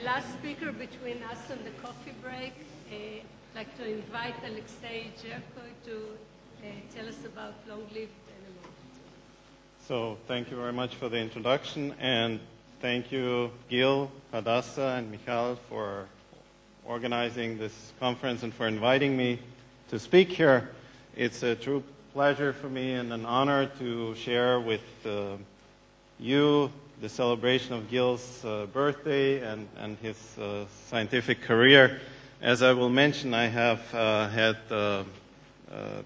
last speaker between us and the coffee break. I'd like to invite Alexej Jerschow to tell us about long-lived NMR. So thank you very much for the introduction, and thank you, Gil, Hadassah, and Michal for organizing this conference and for inviting me to speak here. It's a true pleasure for me and an honor to share with you the celebration of Gil's birthday and his scientific career. As I will mention, I have had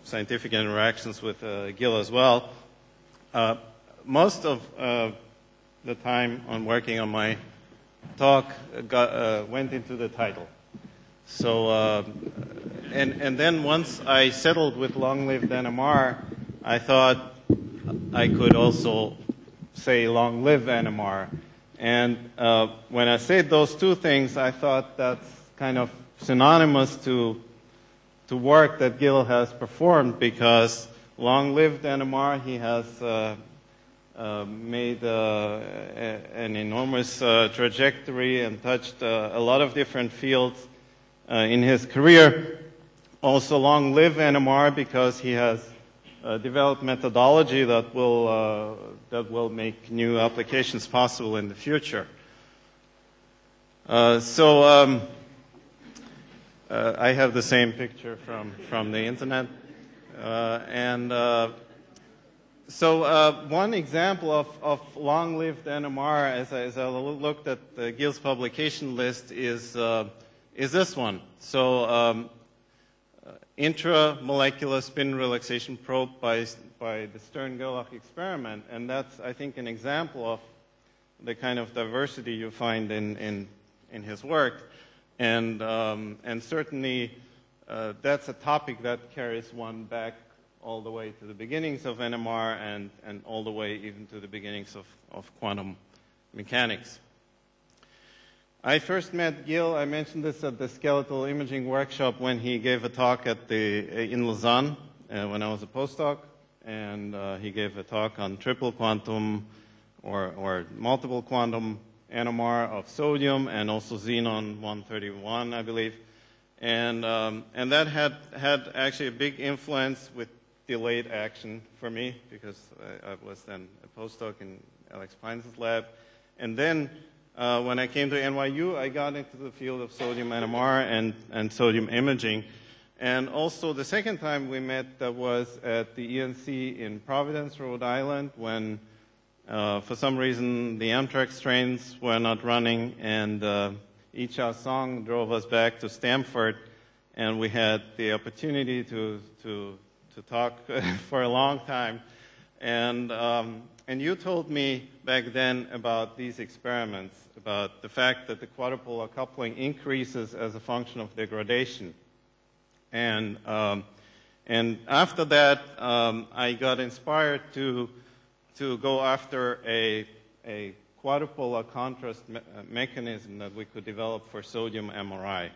scientific interactions with Gil as well. Most of the time on working on my talk went into the title. So, and then once I settled with long-lived NMR, I thought I could also say long-live NMR. And when I said those two things, I thought that's kind of synonymous to work that Gil has performed, because long-lived NMR, he has made an enormous trajectory and touched a lot of different fields in his career. Also long-live NMR because he has developed methodology that will make new applications possible in the future. I have the same picture from the internet. One example of long-lived NMR, as I looked at Gil's publication list, is this one. So intramolecular spin relaxation probe by the Stern-Gerlach experiment, and that's, I think, an example of the kind of diversity you find in his work, and certainly that's a topic that carries one back all the way to the beginnings of NMR and all the way even to the beginnings of quantum mechanics. I first met Gil, I mentioned this at the skeletal imaging workshop when he gave a talk in Lausanne when I was a postdoc, and he gave a talk on triple quantum or multiple quantum NMR of sodium and also xenon 131, I believe. And that had actually a big influence with delayed action for me, because I was then a postdoc in Alex Pines' lab. And then when I came to NYU, I got into the field of sodium NMR and sodium imaging. And also the second time we met was at the ENC in Providence, Rhode Island, when for some reason the Amtrak trains were not running, and Icha Song drove us back to Stanford, and we had the opportunity to talk for a long time. And you told me back then about these experiments, about the fact that the quadrupolar coupling increases as a function of degradation. And after that, I got inspired to go after a quadrupolar contrast mechanism that we could develop for sodium MRI.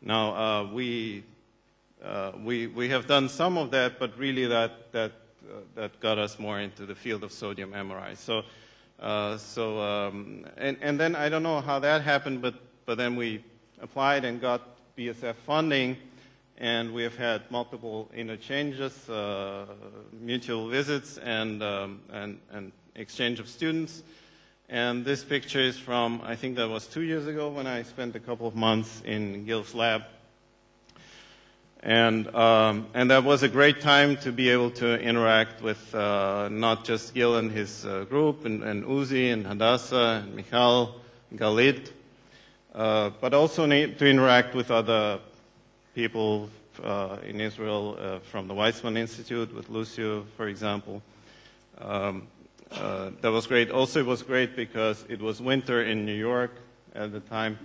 Now, we have done some of that, but really that got us more into the field of sodium MRI. And then I don't know how that happened, but then we applied and got BSF funding, and we have had multiple interchanges, mutual visits, and exchange of students. And this picture is from, I think that was 2 years ago, when I spent a couple of months in Gil's lab. And that was a great time to be able to interact with not just Gil and his group, and Uzi and Hadassah and Michal, Galit, but also to interact with other people in Israel from the Weizmann Institute, with Lucio, for example. That was great. Also, it was great because it was winter in New York at the time.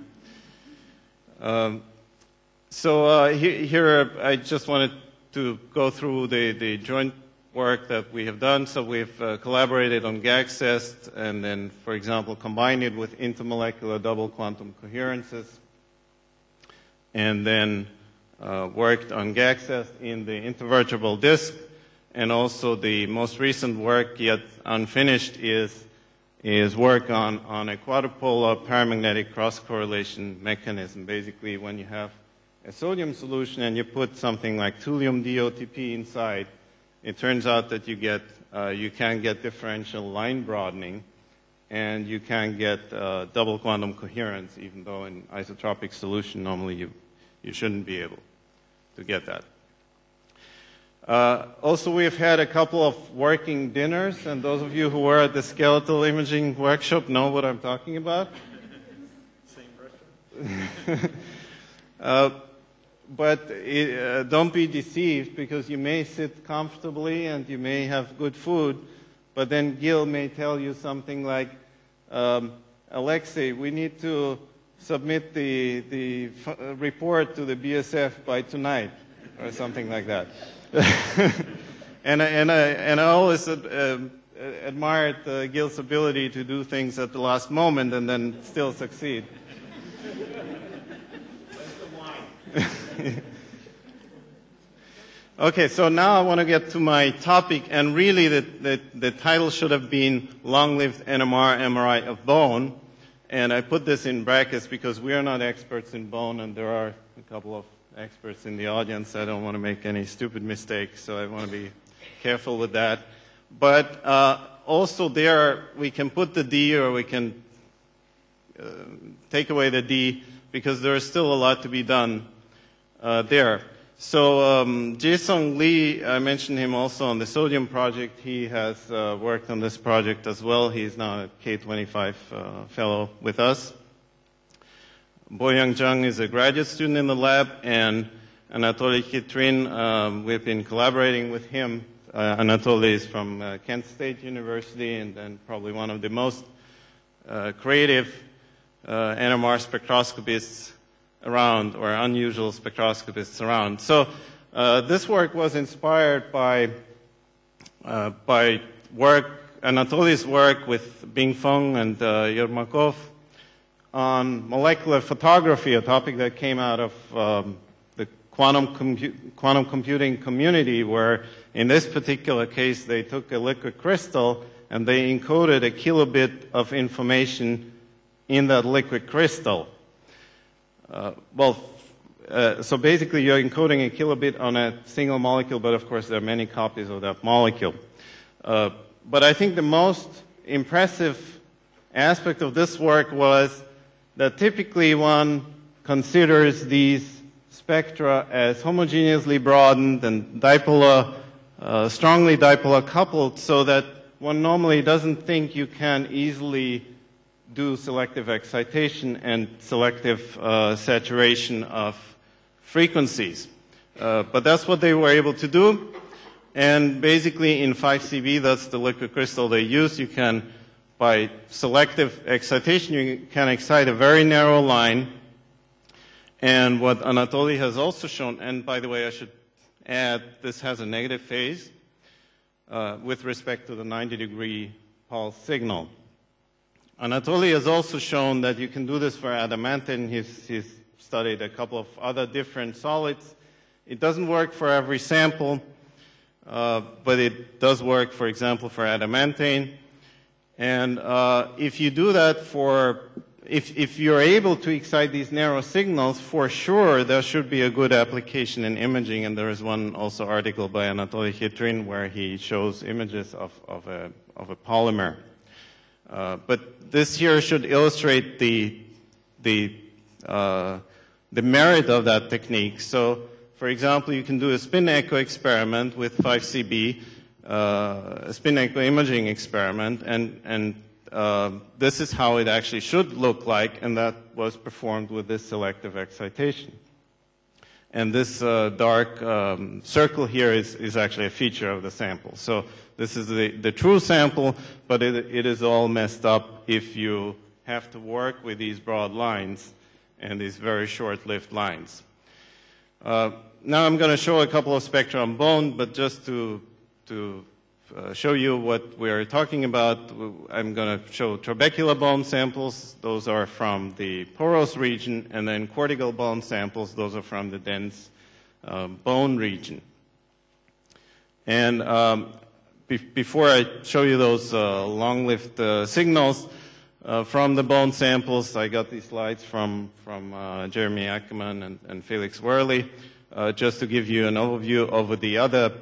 Here I just wanted to go through the joint work that we have done. So we've collaborated on GAGCEST, and then, for example, combined it with intermolecular double quantum coherences, and then worked on GAGCEST in the intervertebral disc. And also the most recent work, yet unfinished, is is work on a quadrupolar paramagnetic cross-correlation mechanism. Basically, when you have a sodium solution and you put something like thulium DOTP inside, it turns out that you can get differential line broadening, and you can get double quantum coherence, even though in isotropic solution normally you shouldn't be able to get that. Also, we've had a couple of working dinners, and those of you who were at the skeletal imaging workshop know what I'm talking about. Same restaurant. But don't be deceived, because you may sit comfortably and you may have good food, but then Gil may tell you something like, Alexej, we need to submit the report to the BSF by tonight, or something like that. and I always admired Gil's ability to do things at the last moment and then still succeed. Okay, so now I want to get to my topic, and really the title should have been Long-Lived NMR MRI of Bone, and I put this in brackets because we are not experts in bone, and there are a couple of experts in the audience. I don't want to make any stupid mistakes, so I want to be careful with that. But also there, we can put the D, or we can take away the D, because there is still a lot to be done there. So Jae-Sung Lee, I mentioned him also on the sodium project. He has worked on this project as well. He's now a K25 fellow with us. Boyoung Jung is a graduate student in the lab, and Anatoly Chytrin, we've been collaborating with him. Anatoly is from Kent State University, and then probably one of the most creative NMR spectroscopists around, or unusual spectroscopists around. So this work was inspired by Anatoly's work with Bing Feng and Yermakov on molecular photography, a topic that came out of the quantum computing community, where in this particular case they took a liquid crystal and they encoded a kilobit of information in that liquid crystal. So basically you're encoding a kilobit on a single molecule, but of course there are many copies of that molecule. But I think the most impressive aspect of this work was that typically one considers these spectra as homogeneously broadened and dipolar, strongly dipolar coupled, so that one normally doesn't think you can easily do selective excitation and selective saturation of frequencies. But that's what they were able to do. And basically in 5CV, that's the liquid crystal they use, you can, by selective excitation, you can excite a very narrow line. And what Anatoly has also shown, and by the way, I should add, this has a negative phase with respect to the 90-degree pulse signal. Anatoly has also shown that you can do this for adamantane. He's studied a couple of other different solids. It doesn't work for every sample, but it does work, for example, for adamantane. And if you do that if you're able to excite these narrow signals, for sure there should be a good application in imaging. And there is one also article by Anatoly Chytrin where he shows images of a polymer. But this here should illustrate the merit of that technique. So, for example, you can do a spin echo experiment with 5CB, a spin echo imaging experiment, and this is how it actually should look like, and that was performed with this selective excitation. And this dark circle here is actually a feature of the sample. So this is the true sample, but it is all messed up if you have to work with these broad lines and these very short-lived lines. Now I'm going to show a couple of spectra on bone, but just to show you what we're talking about, I'm going to show trabecular bone samples. Those are from the porous region, and then cortical bone samples. Those are from the dense bone region. And before I show you those long-lived signals from the bone samples, I got these slides from Jeremy Ackerman and Felix Worley, just to give you an overview of the other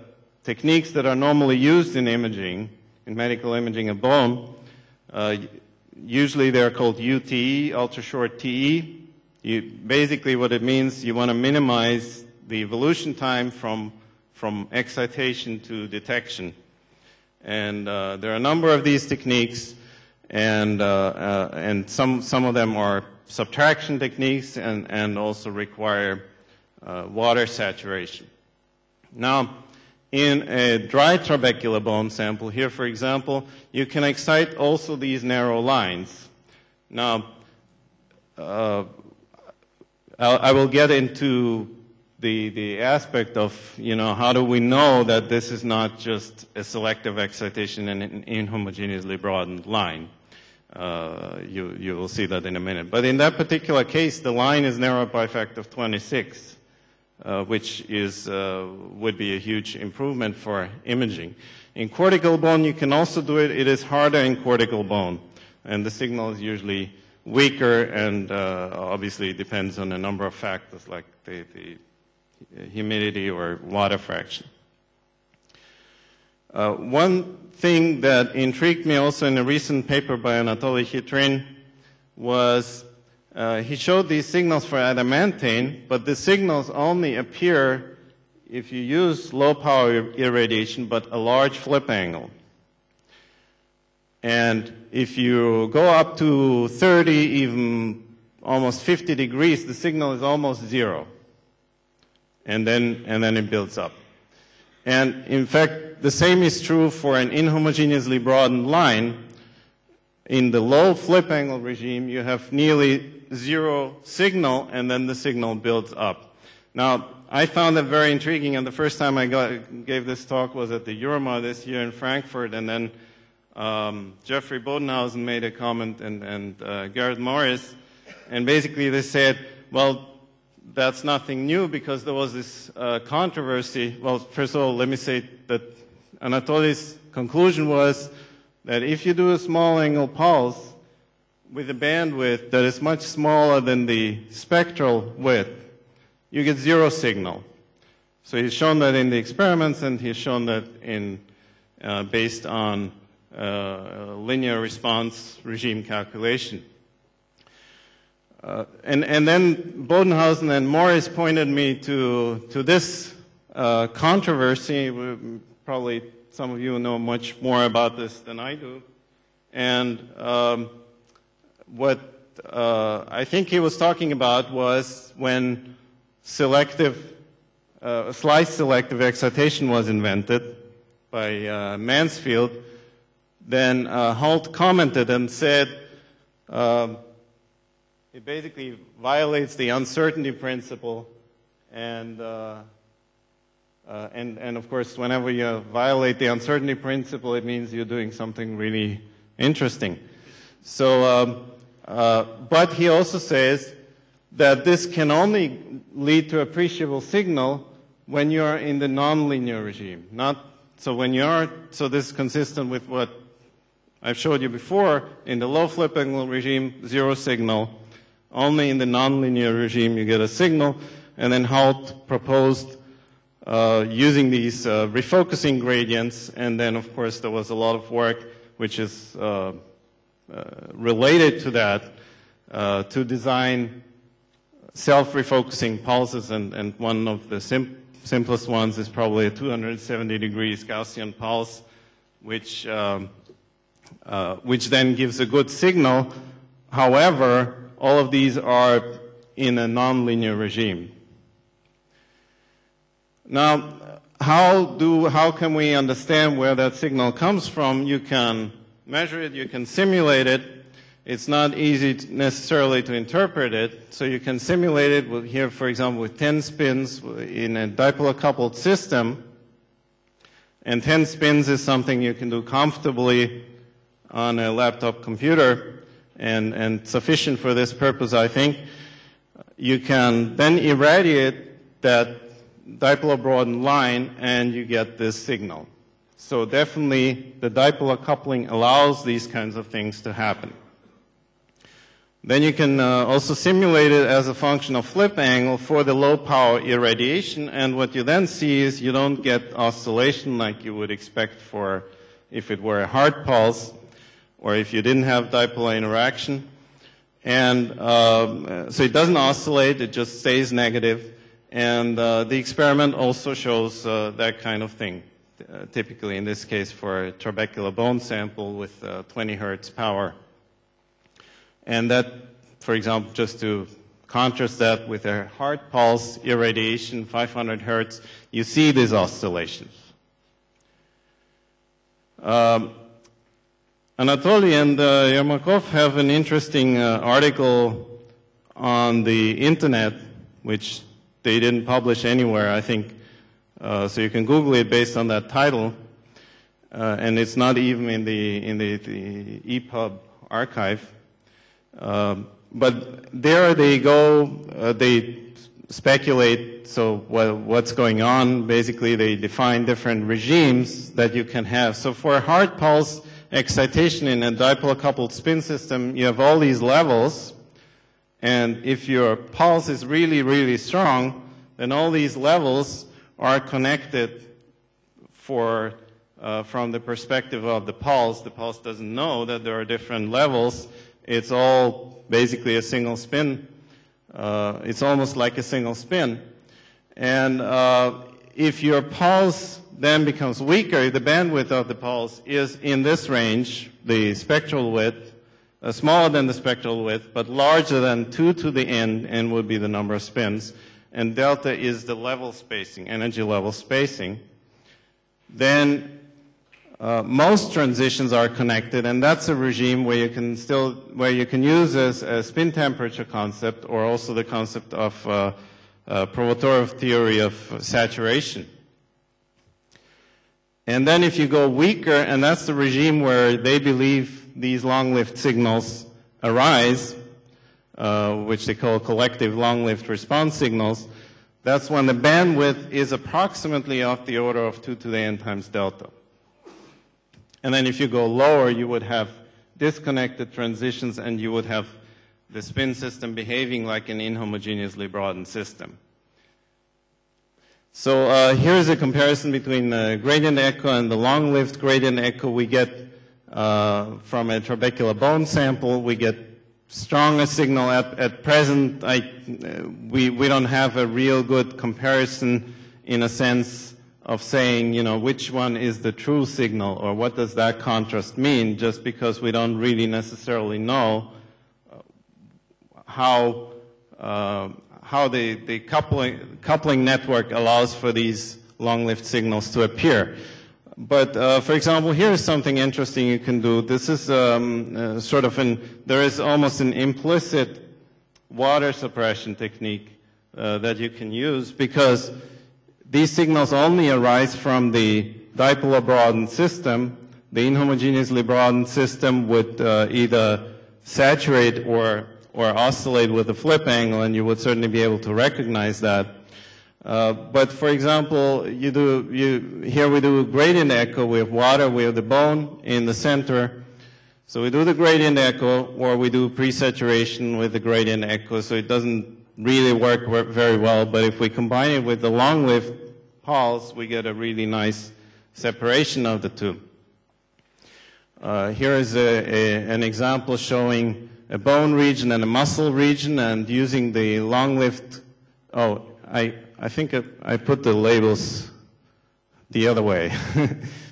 techniques that are normally used in imaging, in medical imaging of bone. Usually they're called UTE, ultra-short TE. Basically what it means, you want to minimize the evolution time from excitation to detection. And there are a number of these techniques, and some of them are subtraction techniques and also require water saturation. Now, in a dry trabecular bone sample, here for example, you can excite also these narrow lines. Now, I will get into the aspect of, how do we know that this is not just a selective excitation in an inhomogeneously broadened line. You will see that in a minute. But in that particular case, the line is narrowed by a factor of 26, which would be a huge improvement for imaging. In cortical bone, you can also do it. It is harder in cortical bone, and the signal is usually weaker, and obviously it depends on a number of factors like the humidity or water fraction. One thing that intrigued me also in a recent paper by Anatoly Chytrin was he showed these signals for adamantane, but the signals only appear if you use low power irradiation but a large flip angle. And if you go up to 30, even almost 50 degrees, the signal is almost zero. And then it builds up. And in fact, the same is true for an inhomogeneously broadened line. In the low flip angle regime, you have nearly zero signal, and then the signal builds up. Now, I found that very intriguing, and the first time I gave this talk was at the Euromar this year in Frankfurt, and then Jeffrey Bodenhausen made a comment, and Garrett Morris, and basically they said, well, that's nothing new because there was this controversy. Well, first of all, let me say that Anatoly's conclusion was that if you do a small angle pulse with a bandwidth that is much smaller than the spectral width, you get zero signal. So he's shown that in the experiments, and he's shown that based on linear response regime calculation. And then Bodenhausen and Morris pointed me to this controversy. Probably some of you know much more about this than I do. And what I think he was talking about was when slice selective excitation was invented by Mansfield, then Hoult commented and said, it basically violates the uncertainty principle, and of course, whenever you violate the uncertainty principle, it means you're doing something really interesting. So, but he also says that this can only lead to appreciable signal when you are in the nonlinear regime. So this is consistent with what I've showed you before. In the low flip angle regime, zero signal. Only in the nonlinear regime you get a signal. And then Hoult proposed using these refocusing gradients. And then, of course, there was a lot of work which is related to that to design self-refocusing pulses. And one of the simplest ones is probably a 270 degrees Gaussian pulse, which then gives a good signal. However, all of these are in a nonlinear regime. Now, how can we understand where that signal comes from? You can measure it, you can simulate it. It's not easy necessarily to interpret it, so you can simulate it here, for example, with 10 spins in a dipolar coupled system. And 10 spins is something you can do comfortably on a laptop computer, and sufficient for this purpose, I think. You can then irradiate that dipolar broadened line, and you get this signal. So definitely the dipolar coupling allows these kinds of things to happen. Then you can also simulate it as a function of flip angle for the low power irradiation, and what you then see is you don't get oscillation like you would expect for if it were a hard pulse or if you didn't have dipolar interaction. And so it doesn't oscillate, it just stays negative. And the experiment also shows that kind of thing, typically in this case for a trabecular bone sample with 20 hertz power. And that, for example, just to contrast that with a hard pulse irradiation, 500 hertz, you see these oscillations. Anatoly and Yermakov have an interesting article on the internet, which they didn't publish anywhere, I think. So you can Google it based on that title, and it's not even in the EPUB archive. But there they go, they speculate, so what's going on. Basically, they define different regimes that you can have. So for a hard pulse excitation in a dipolar coupled spin system, you have all these levels, and if your pulse is really, really strong, then all these levels are connected from the perspective of the pulse. The pulse doesn't know that there are different levels. It's all basically a single spin. It's almost like a single spin. And if your pulse then becomes weaker, the bandwidth of the pulse is in this range, the spectral width, smaller than the spectral width, but larger than 2 to the n would be the number of spins. And delta is the level spacing, energy level spacing. Then most transitions are connected, and that's a regime where you can use a spin temperature concept, or also the concept of Provotorov theory of saturation. And then if you go weaker, and that's the regime where they believe these long-lived signals arise, which they call collective long-lived response signals, that's when the bandwidth is approximately of the order of 2 to the n times delta. And then if you go lower, you would have disconnected transitions, and you would have the spin system behaving like an inhomogeneously broadened system. So here's a comparison between the gradient echo and the long-lived gradient echo we get from a trabecular bone sample. We get stronger signal. At present, we don't have a real good comparison in a sense of saying, which one is the true signal, or what does that contrast mean, just because we don't really necessarily know how the coupling network allows for these long-lived signals to appear. But, for example, here is something interesting you can do. This is there is almost an implicit water suppression technique that you can use, because these signals only arise from the dipolar broadened system. The inhomogeneously broadened system would either saturate or oscillate with a flip angle, and you would certainly be able to recognize that. But for example, here we do gradient echo. We have water, we have the bone in the center. So we do the gradient echo, or we do pre-saturation with the gradient echo. So it doesn't really work very well, but if we combine it with the long-lived pulse, we get a really nice separation of the two. Here is an example showing a bone region and a muscle region, and using the long-lived, I think I put the labels the other way,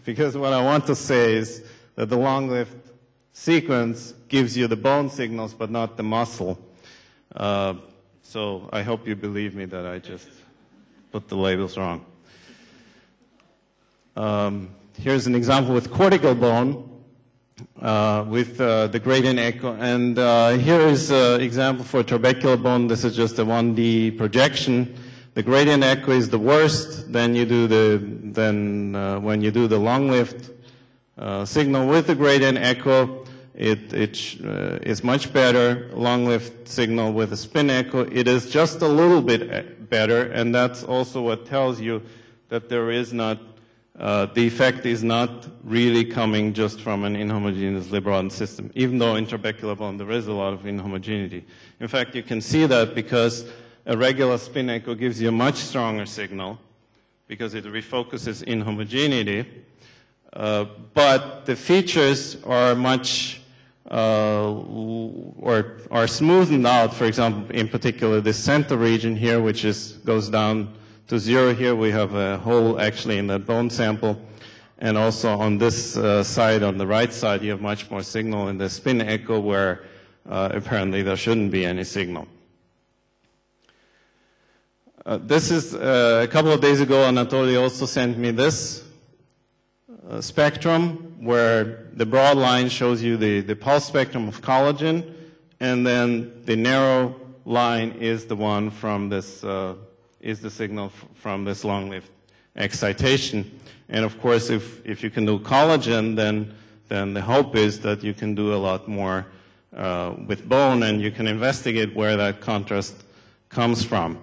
because what I want to say is that the long-lived sequence gives you the bone signals, but not the muscle. So I hope you believe me that I just put the labels wrong. Here's an example with cortical bone with the gradient echo, and here is an example for trabecular bone. This is just a 1D projection. The gradient echo is the worst. Then you do when you do the long-lived signal with the gradient echo, it is much better. Long-lived signal with a spin echo, it is just a little bit better, and that's also what tells you that there is not the effect is not really coming just from an inhomogeneously broadened system, even though in trabecular bone there is a lot of inhomogeneity. In fact, you can see that because a regular spin echo gives you a much stronger signal because it refocuses inhomogeneity, but the features are much or are smoothened out. For example, in particular, this center region here, which goes down to 0 here. We have a hole actually in that bone sample. And also on this side, on the right side, you have much more signal in the spin echo where apparently there shouldn't be any signal. This is a couple of days ago, Anatoly also sent me this spectrum where the broad line shows you the pulse spectrum of collagen, and then the narrow line is the one from this, is the signal from this long-lived excitation. And of course, if you can do collagen, then the hope is that you can do a lot more with bone, and you can investigate where that contrast comes from,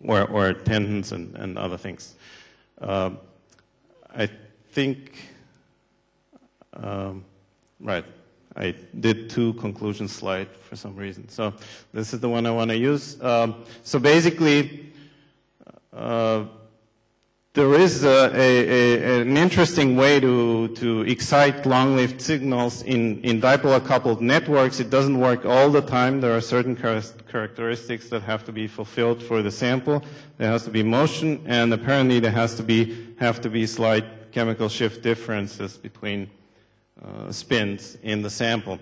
or tendons and other things. I think, right, I did 2 conclusion slides for some reason. So this is the one I want to use. So basically, there is an interesting way to excite long-lived signals in dipolar-coupled networks. It doesn't work all the time. There are certain characteristics that have to be fulfilled for the sample. There has to be motion, and apparently there have to be slight chemical shift differences between spins in the sample.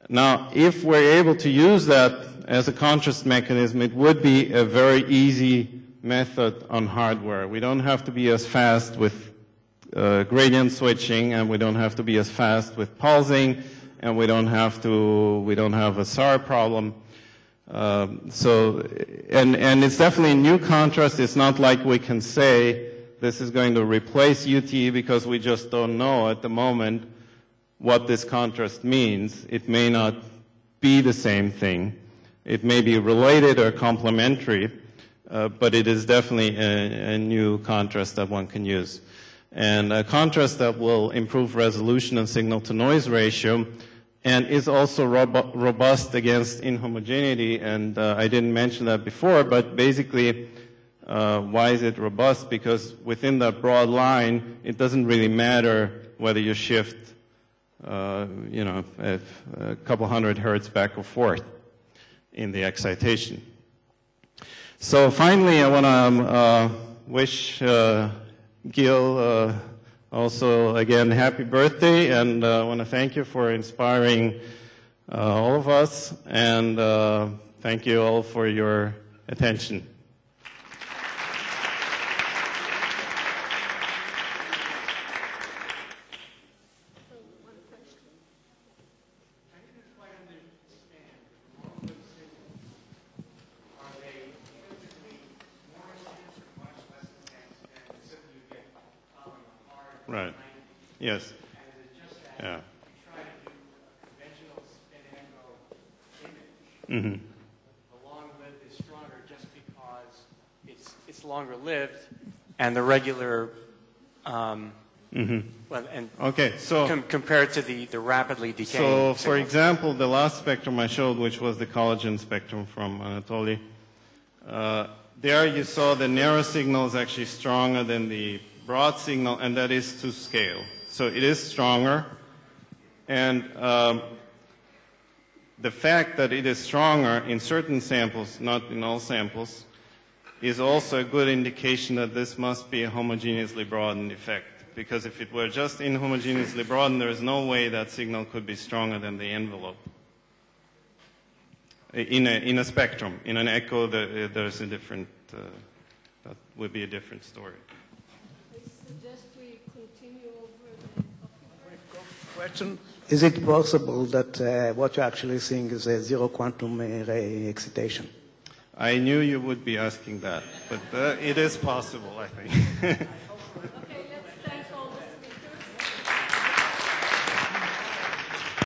Now, if we're able to use that as a contrast mechanism, it would be a very easy method on hardware. We don't have to be as fast with gradient switching, and we don't have to be as fast with pulsing, and we don't have a SAR problem. And it's definitely a new contrast. It's not like we can say this is going to replace UTE because we just don't know at the moment what this contrast means. It may not be the same thing. It may be related or complementary. But it is definitely a new contrast that one can use. And a contrast that will improve resolution and signal-to-noise ratio and is also robust against inhomogeneity. And I didn't mention that before, but basically, why is it robust? Because within that broad line, it doesn't really matter whether you shift, a couple hundred hertz back or forth in the excitation. So finally, I want to wish Gil also again happy birthday, and I want to thank you for inspiring all of us, and thank you all for your attention. Right. Yes. Yeah. Mm-hmm. The long-lived is stronger just because it's longer lived, and the regular. Mm-hmm. Well, and okay, so compared to the rapidly decaying. So, for example, the last spectrum I showed, which was the collagen spectrum from Anatoly, there you saw the narrow signal is actually stronger than the broad signal, and that is to scale. So it is stronger, and the fact that it is stronger in certain samples, not in all samples, is also a good indication that this must be a homogeneously broadened effect. Because if it were just inhomogeneously broadened, there is no way that signal could be stronger than the envelope. In a spectrum, in an echo, there's a different, that would be a different story. Question. Is it possible that what you're actually seeing is a zero quantum ray excitation? I knew you would be asking that, but it is possible, I think.